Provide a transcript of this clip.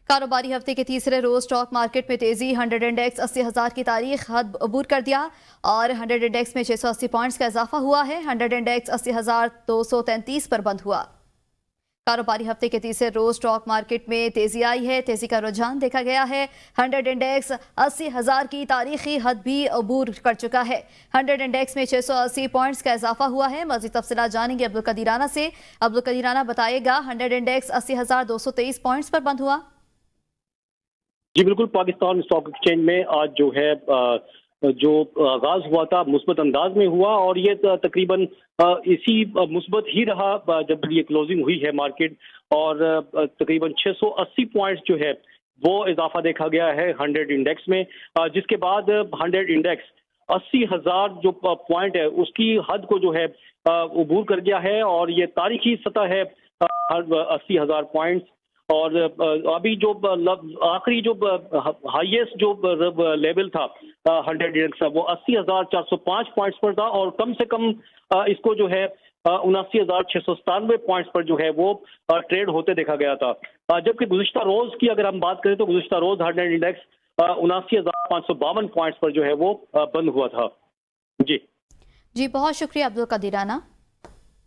कारोबारी हफ्ते के तीसरे रोज स्टॉक मार्केट में तेजी। 100 इंडेक्स 80,000 की तारीख हद अबूर कर दिया और 100 इंडेक्स में 680 पॉइंट्स का इजाफा हुआ है। 100 इंडेक्स 80,233 पर बंद हुआ। कारोबारी हफ्ते के तीसरे रोज स्टॉक मार्केट में तेजी आई है। तेजी का रुझान देखा गया है। 100 इंडेक्स 80,000 की तारीखी हद भी अबूर कर चुका है। 100 इंडेक्स में 680 पॉइंट्स का इजाफा हुआ है। मजीद तफसीलात जानेंगे अब्दुल कदीर राना से। अब्दुल कदीर राना बताएगा, 100 इंडेक्स 80,223 पॉइंट्स पर बंद हुआ। जी बिल्कुल, पाकिस्तान स्टॉक एक्सचेंज में आज जो है जो आगाज हुआ था मुस्बत अंदाज में हुआ और ये तकरीबन इसी मुस्बत ही रहा जब ये क्लोजिंग हुई है मार्केट और तकरीबन 680 पॉइंट्स जो है वो इजाफा देखा गया है 100 इंडेक्स में, जिसके बाद 100 इंडेक्स 80,000 जो पॉइंट है उसकी हद को जो है अबूर कर गया है और ये तारीखी सतह है 80,000 पॉइंट्स। और अभी जो आखिरी जो हाईएस्ट जो लेवल था 100 इंडेक्स का वो 80,405 पॉइंट्स पर था और कम से कम इसको जो है 79,697 पॉइंट्स पर जो है वो ट्रेड होते देखा गया था। जबकि गुज़िश्ता रोज की अगर हम बात करें तो गुज़िश्ता रोज 100 इंडेक्स 79,552 पॉइंट्स पर जो है वो बंद हुआ था। जी बहुत शुक्रिया अब्दुल कदीर राना।